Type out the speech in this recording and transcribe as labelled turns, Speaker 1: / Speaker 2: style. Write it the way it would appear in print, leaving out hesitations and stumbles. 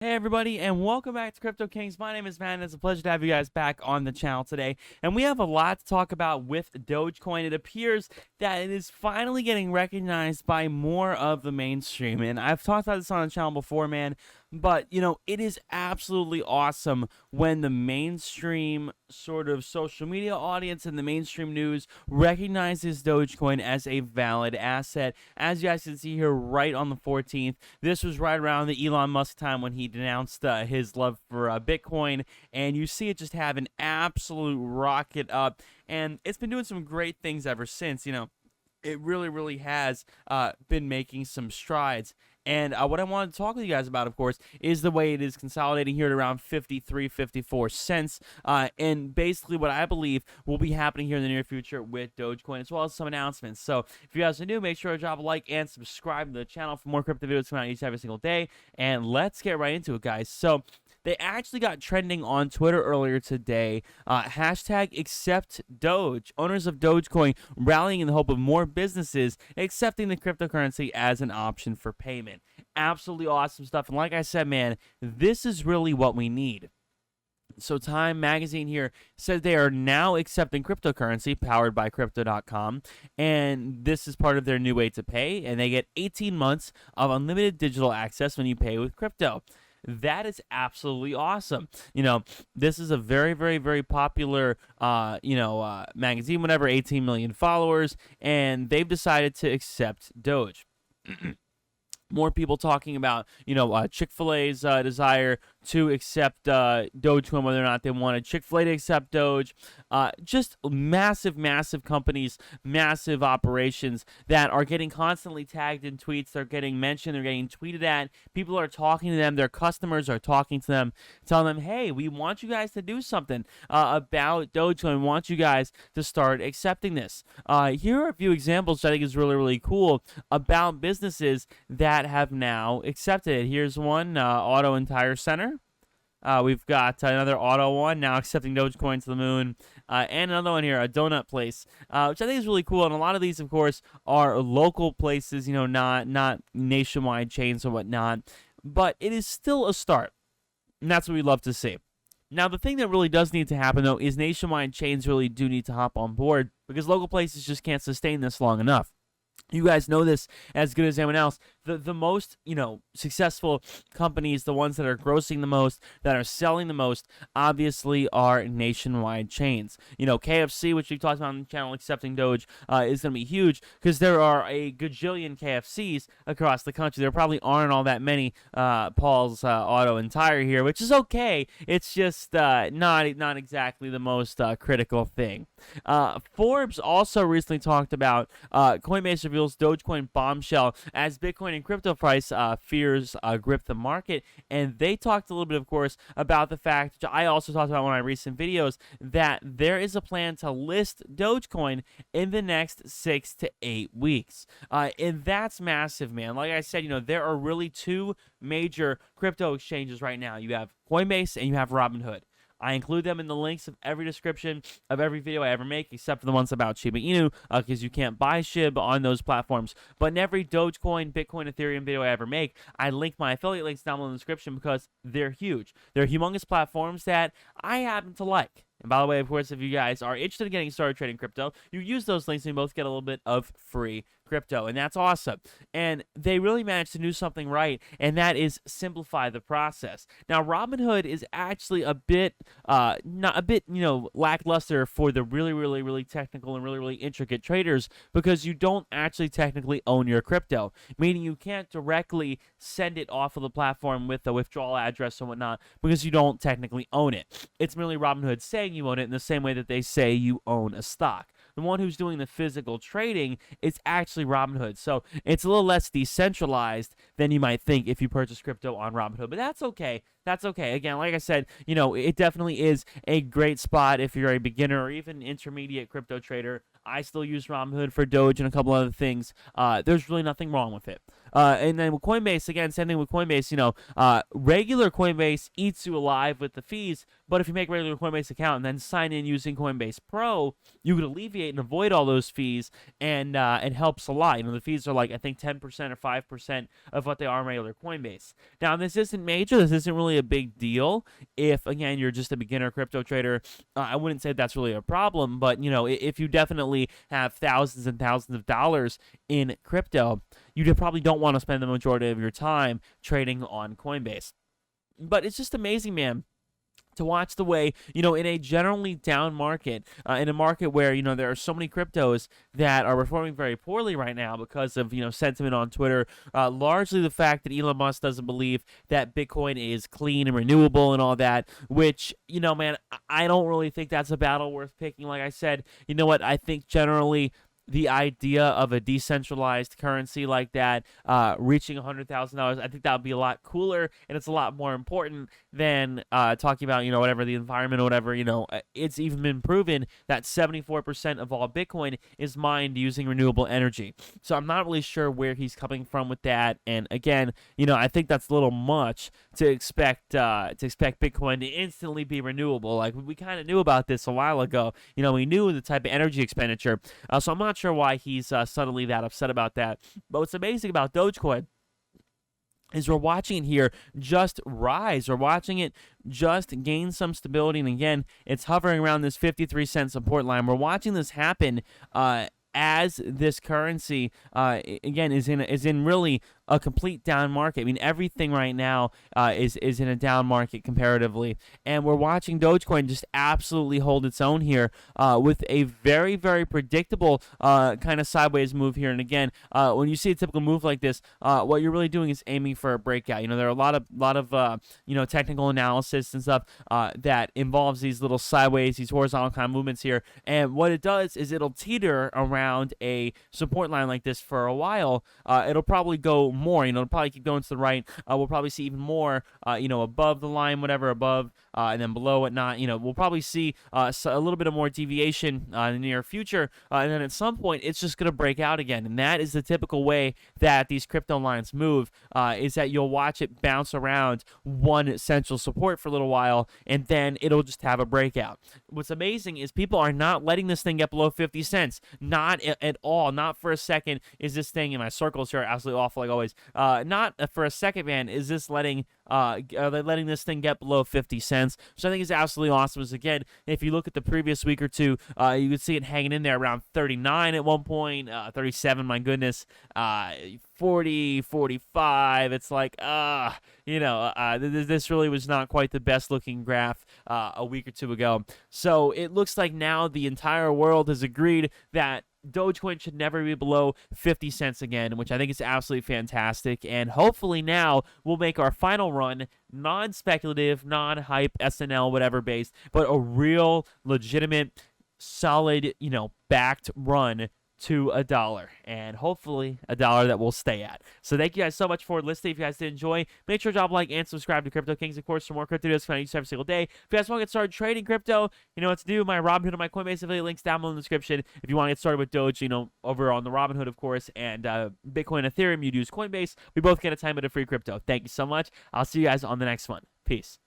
Speaker 1: Hey everybody, and welcome back to Crypto Kings. My name is Matt, and it's a pleasure to have you guys back on the channel today. And we have a lot to talk about with Dogecoin. It appears that it is finally getting recognized by more of the mainstream. And I've talked about this on the channel before, man. But, it is absolutely awesome when the mainstream sort of social media audience and the mainstream news recognizes Dogecoin as a valid asset. As you guys can see here, right on the 14th, this was right around the Elon Musk time when he denounced his love for Bitcoin, and you see it just have an absolute rocket up, and it's been doing some great things ever since. It really has been making some strides. And what I wanted to talk with you guys about, of course, is the way it is consolidating here at around 53, 54 cents. And basically what I believe will be happening here in the near future with Dogecoin, as well as some announcements. So if you guys are new, make sure to drop a like and subscribe to the channel for more crypto videos coming out each and every single day. And let's get right into it, guys. So they actually got trending on Twitter earlier today. Hashtag ACCEPTDOGE. Owners of Dogecoin rallying in the hope of more businesses accepting the cryptocurrency as an option for payment. Absolutely awesome stuff. And like I said, man, this is really what we need. So Time Magazine here says they are now accepting cryptocurrency powered by Crypto.com, and this is part of their new way to pay, and they get 18 months of unlimited digital access when you pay with crypto. That is absolutely awesome. This is a very popular, magazine, whatever, 18 million followers, and they've decided to accept Doge. More people talking about, Chick-fil-A's desire to accept Dogecoin, whether or not they wanted Chick-fil-A to accept Doge. Just massive companies, massive operations that are getting constantly tagged in tweets. They're getting mentioned. They're getting tweeted at. People are talking to them. Their customers are talking to them, telling them, hey, we want you guys to do something about Dogecoin. We want you guys to start accepting this. Here are a few examples which I think is really cool about businesses that have now accepted it. Here's one, Auto and Tire Center. We've got another auto one now accepting Dogecoin to the moon, and another one here, a donut place, which I think is really cool. And a lot of these, of course, are local places, not nationwide chains or whatnot. But it is still a start, and that's what we love to see. Now, the thing that really does need to happen, though, is nationwide chains really do need to hop on board, because local places just can't sustain this long enough. You guys know this as good as anyone else. The most, successful companies, the ones that are grossing the most, that are selling the most, obviously are nationwide chains. KFC, which we've talked about on the channel, accepting Doge, is going to be huge because there are a gajillion KFCs across the country. There probably aren't all that many Paul's Auto and Tire here, which is okay. It's just not exactly the most critical thing. Forbes also recently talked about Coinbase reveals Dogecoin bombshell as Bitcoin and crypto price fears grip the market. And they talked a little bit, of course, about the fact, which I also talked about in one of my recent videos, that there is a plan to list Dogecoin in the next 6 to 8 weeks. And that's massive, man. Like I said, there are really two major crypto exchanges right now. You have Coinbase and you have Robinhood. I include them in the links of every description of every video I ever make, except for the ones about Shiba Inu, because you can't buy SHIB on those platforms. But in every Dogecoin, Bitcoin, Ethereum video I ever make, I link my affiliate links down below in the description because they're huge. They're humongous platforms that I happen to like. And by the way, of course, if you guys are interested in getting started trading crypto, you use those links and you both get a little bit of free crypto, and that's awesome. And they really managed to do something right, and that is simplify the process. Now, Robinhood is actually a bit, lackluster for the really technical and really intricate traders, because you don't actually technically own your crypto, meaning you can't directly send it off of the platform with a withdrawal address and whatnot, because you don't technically own it. It's merely Robinhood saying you own it in the same way that they say you own a stock. The one who's doing the physical trading is actually Robinhood. So it's a little less decentralized than you might think if you purchase crypto on Robinhood. But that's okay. That's okay. Again, like I said, it definitely is a great spot if you're a beginner or even intermediate crypto trader. I still use Robinhood for Doge and a couple other things. There's really nothing wrong with it. And then with Coinbase, again, same thing with Coinbase. Regular Coinbase eats you alive with the fees, but if you make a regular Coinbase account and then sign in using Coinbase Pro, you could alleviate and avoid all those fees, and it helps a lot. The fees are like, I think, 10% or 5% of what they are in regular Coinbase. Now, this isn't major. This isn't really a big deal. If, again, you're just a beginner crypto trader, I wouldn't say that's really a problem, but, if you definitely have thousands and thousands of dollars in crypto, you probably don't want to spend the majority of your time trading on Coinbase. But it's just amazing, man, to watch the way, in a generally down market, in a market where, there are so many cryptos that are performing very poorly right now because of, sentiment on Twitter, largely the fact that Elon Musk doesn't believe that Bitcoin is clean and renewable and all that, which, man, I don't really think that's a battle worth picking. Like I said, I think generally the idea of a decentralized currency like that reaching $100,000, I think that would be a lot cooler, and it's a lot more important than talking about, whatever, the environment or whatever. It's even been proven that 74% of all Bitcoin is mined using renewable energy. So I'm not really sure where he's coming from with that. And again, I think that's a little much to expect Bitcoin to instantly be renewable. Like, we kind of knew about this a while ago. We knew the type of energy expenditure. So I'm not sure why he's suddenly that upset about that. But what's amazing about Dogecoin is we're watching it here just rise. We're watching it just gain some stability. And again, it's hovering around this 53-cent support line. We're watching this happen as this currency, again, is in really a complete down market. I mean, everything right now is in a down market comparatively, and we're watching Dogecoin just absolutely hold its own here with a very, very predictable kind of sideways move here. And again, when you see a typical move like this, what you're really doing is aiming for a breakout. There are a lot of technical analysis and stuff that involves these little sideways, these horizontal kind of movements here, and what it does is it'll teeter around a support line like this for a while. It'll probably go more, it'll probably keep going to the right. We'll probably see even more, above the line, whatever, above, and then below, whatnot. We'll probably see a little bit of more deviation in the near future, and then at some point, it's just going to break out again. And that is the typical way that these crypto lines move, is that you'll watch it bounce around one central support for a little while, and then it'll just have a breakout. What's amazing is people are not letting this thing get below 50 cents. Not at all. Not for a second is this thing, in my circles here, absolutely awful like always. Not for a second, man, is this are they letting this thing get below 50 cents, which I think is absolutely awesome. Because again, if you look at the previous week or two, you could see it hanging in there around 39 at one point, 37, my goodness, 40, 45. It's like, this really was not quite the best looking graph a week or two ago. So it looks like now the entire world has agreed that Dogecoin should never be below 50 cents again, which I think is absolutely fantastic. And hopefully now we'll make our final run non-speculative, non-hype, SNL, whatever based, but a real, legitimate, solid, backed run to $1, and hopefully $1 that we'll stay at. So thank you guys so much for listening. If you guys did enjoy, make sure to drop a like and subscribe to Crypto Kings, of course, for more crypto videos coming out every single day. If you guys want to get started trading crypto, you know what to do. My Robinhood and my Coinbase affiliate links down below in the description. If you want to get started with Doge, over on the Robinhood, of course, and Bitcoin, Ethereum, you'd use Coinbase. We both get a time bit of free crypto. Thank you so much. I'll see you guys on the next one. Peace.